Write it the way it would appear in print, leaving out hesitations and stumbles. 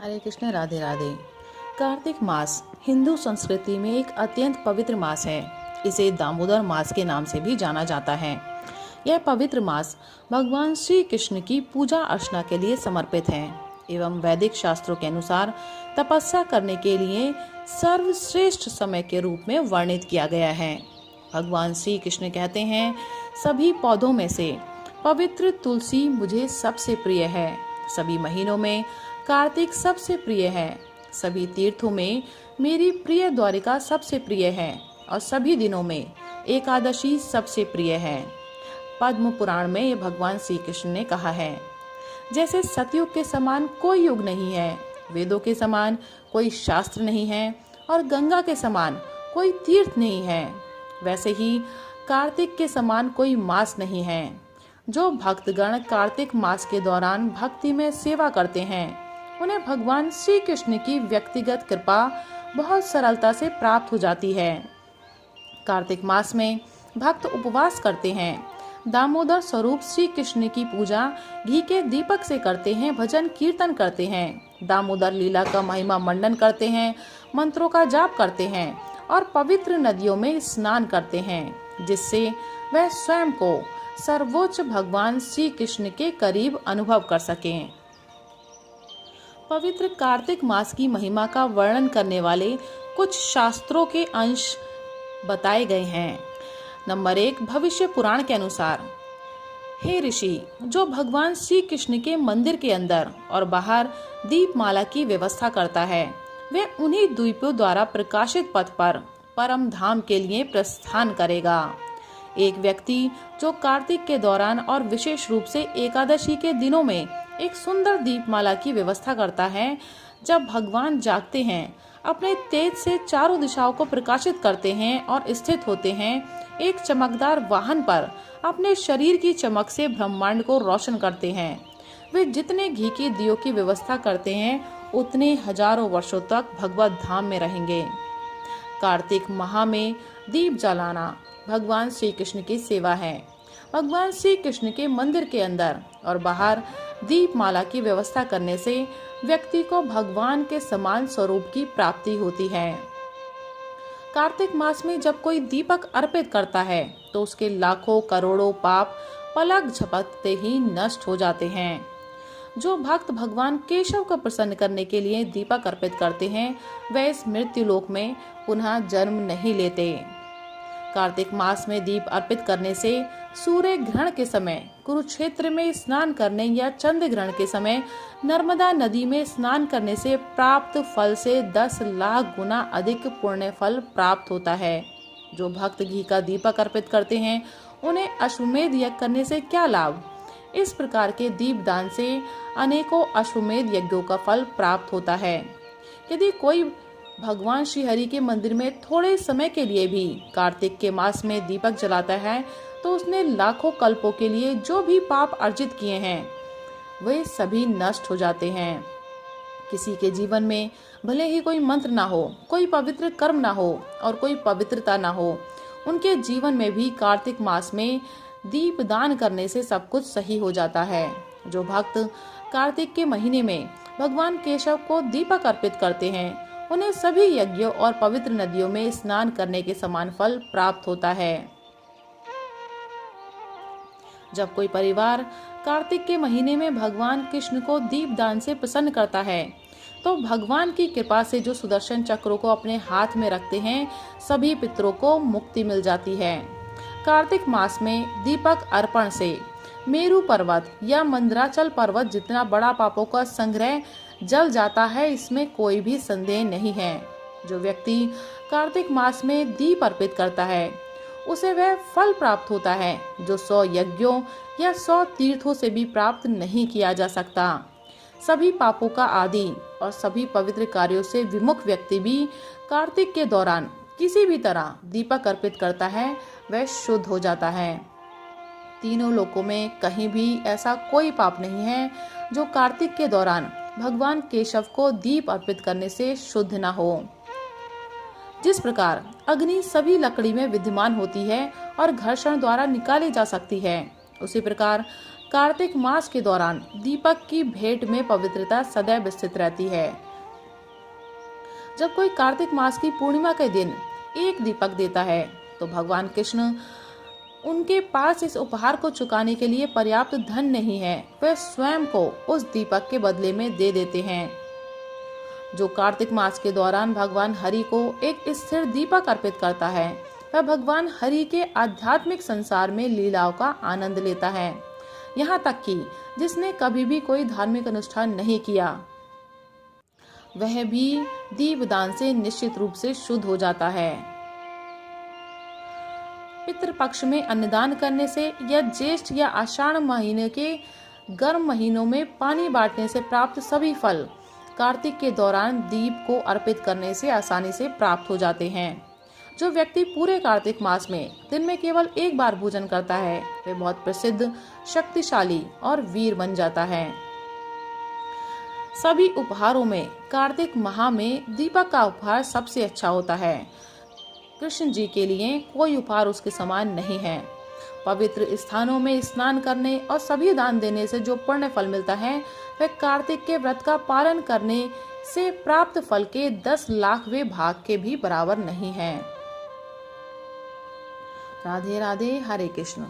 हरे कृष्ण, राधे राधे। कार्तिक मास हिंदू संस्कृति में एक अत्यंत पवित्र मास है। इसे दामोदर मास के नाम से भी जाना जाता है। यह पवित्र मास भगवान श्री कृष्ण की पूजा अर्चना के लिए समर्पित है एवं वैदिक शास्त्रों के अनुसार तपस्या करने के लिए सर्वश्रेष्ठ समय के रूप में वर्णित किया गया है। भगवान श्री कृष्ण कहते हैं, सभी पौधों में से पवित्र तुलसी मुझे सबसे प्रिय है। सभी महीनों में कार्तिक सबसे प्रिय है। सभी तीर्थों में मेरी प्रिय द्वारिका सबसे प्रिय है और सभी दिनों में एकादशी सबसे प्रिय है। पद्म पुराण में ये भगवान श्री कृष्ण ने कहा है। जैसे सतयुग के समान कोई युग नहीं है, वेदों के समान कोई शास्त्र नहीं है और गंगा के समान कोई तीर्थ नहीं है, वैसे ही कार्तिक के समान कोई मास नहीं है। जो भक्तगण कार्तिक मास के दौरान भक्ति में सेवा करते हैं, उन्हें भगवान श्री कृष्ण की व्यक्तिगत कृपा बहुत सरलता से प्राप्त हो जाती है। कार्तिक मास में भक्त उपवास करते हैं, दामोदर स्वरूप श्री कृष्ण की पूजा घी के दीपक से करते हैं, भजन कीर्तन करते हैं, दामोदर लीला का महिमा मंडन करते हैं, मंत्रों का जाप करते हैं और पवित्र नदियों में स्नान करते हैं, जिससे वह स्वयं को सर्वोच्च भगवान श्री कृष्ण के करीब अनुभव कर सकें। पवित्र कार्तिक मास की महिमा का वर्णन करने वाले कुछ शास्त्रों के अंश बताए गए हैं। नंबर 1, भविष्य पुराण के अनुसार, हे ऋषि, जो भगवान श्री कृष्ण के मंदिर के अंदर और बाहर दीपमाला की व्यवस्था करता है, वह उन्हीं द्वीपों द्वारा प्रकाशित पथ पर परम धाम के लिए प्रस्थान करेगा। एक व्यक्ति जो कार्तिक के दौरान और विशेष रूप से एकादशी के दिनों में एक सुंदर दीपमाला की व्यवस्था करता है, जब भगवान जागते हैं, अपने तेज से चारों दिशाओं को प्रकाशित करते हैं और स्थित होते हैं, एक चमकदार वाहन पर अपने शरीर की चमक से ब्रह्मांड को रोशन करते हैं। वे जितने घी के दियों की व्यवस्था करते हैं, उतने हजारों वर्षों तक भगवत धाम में रहेंगे। कार्तिक माह में दीप जलाना भगवान श्री कृष्ण की सेवा है। भगवान श्री कृष्ण के मंदिर के अंदर और बाहर दीपमाला की व्यवस्था करने से व्यक्ति को भगवान के समान स्वरूप की प्राप्ति होती है। कार्तिक मास में जब कोई दीपक अर्पित करता है, तो उसके लाखों करोड़ों पाप पलक झपकते ही नष्ट हो जाते हैं। जो भक्त भगवान केशव को प्रसन्न करने के लिए दीपक अर्पित करते हैं, वे इस मृत्यु लोक में पुनः जन्म नहीं लेते। कार्तिक मास में दीप अर्पित करने से सूर्य ग्रहण के समय कुरुक्षेत्र में स्नान करने या चंद्र ग्रहण के समय नर्मदा नदी में स्नान करने से प्राप्त फल से 10 लाख गुना अधिक पुण्य फल प्राप्त होता है। जो भक्त घी का दीपक अर्पित करते हैं, उन्हें अश्वमेध यज्ञ करने से क्या लाभ? इस प्रकार के दीप दान से अनेकों अश्वमेध यज्ञों का फल प्राप्त होता है। यदि कोई भगवान श्री हरि के मंदिर में थोड़े समय के लिए भी कार्तिक के मास में दीपक जलाता है, तो उसने लाखों कल्पों के लिए जो भी पाप अर्जित किए हैं, वे सभी नष्ट हो जाते हैं। किसी के जीवन में भले ही कोई मंत्र ना हो, कोई पवित्र कर्म ना हो और कोई पवित्रता ना हो, उनके जीवन में भी कार्तिक मास में दीप दान करने से सब कुछ सही हो जाता है। जो भक्त कार्तिक के महीने में भगवान केशव को दीपक अर्पित करते हैं, उन्हें सभी यज्ञों और पवित्र नदियों में स्नान करने के समान फल प्राप्त होता है। जब कोई परिवार कार्तिक के महीने में भगवान कृष्ण को दीप दान से प्रसन्न करता है, तो भगवान की कृपा से जो सुदर्शन चक्रों को अपने हाथ में रखते हैं, सभी पितरों को मुक्ति मिल जाती है। कार्तिक मास में दीपक अर्पण से मेरु पर्वत या मंदराचल पर्वत जितना बड़ा पापों का संग्रह जल जाता है, इसमें कोई भी संदेह नहीं है। जो व्यक्ति कार्तिक मास में दीप अर्पित करता है, उसे वह फल प्राप्त होता है जो 100 यज्ञों या 100 तीर्थों से भी प्राप्त नहीं किया जा सकता। सभी पापों का आदि और सभी पवित्र कार्यों से विमुख व्यक्ति भी कार्तिक के दौरान किसी भी तरह दीपक अर्पित करता है, वह शुद्ध हो जाता है। तीनों लोकों में कहीं भी ऐसा कोई पाप नहीं है जो कार्तिक के दौरान भगवान केशव को दीप अर्पित करने से शुद्ध न हो। जिस प्रकार अग्नि सभी लकड़ी में विद्यमान होती है और घर्षण द्वारा निकाली जा सकती है, उसी प्रकार कार्तिक मास के दौरान दीपक की भेंट में पवित्रता सदैव स्थित रहती है। जब कोई कार्तिक मास की पूर्णिमा के दिन एक दीपक देता है तो भगवान कृष्ण उनके पास इस उपहार को चुकाने के लिए पर्याप्त धन नहीं है, वे स्वयं को उस दीपक के बदले में दे देते हैं। जो कार्तिक मास के दौरान भगवान हरि को एक स्थिर दीपक अर्पित करता है वह भगवान हरि के आध्यात्मिक संसार में लीलाओं का आनंद लेता है। यहाँ तक कि जिसने कभी भी कोई धार्मिक अनुष्ठान नहीं किया वह भी दीपदान से निश्चित रूप से शुद्ध हो जाता है। पितृपक्ष में अन्नदान करने से या ज्येष्ठ या आषाढ़ महीने के गर्म महीनों में पानी बांटने से प्राप्त सभी फल कार्तिक के दौरान दीप को अर्पित करने से आसानी से प्राप्त हो जाते हैं। जो व्यक्ति पूरे कार्तिक मास में दिन में केवल एक बार भोजन करता है वह बहुत प्रसिद्ध, शक्तिशाली और वीर बन जाता है। सभी उपहारों में कार्तिक माह में दीपक का उपहार सबसे अच्छा होता है। कृष्ण जी के लिए कोई उपहार उसके समान नहीं है। पवित्र स्थानों में स्नान करने और सभी दान देने से जो पुण्य फल मिलता है वह कार्तिक के व्रत का पालन करने से प्राप्त फल के 10 लाखवें भाग के भी बराबर नहीं है। राधे राधे, हरे कृष्ण।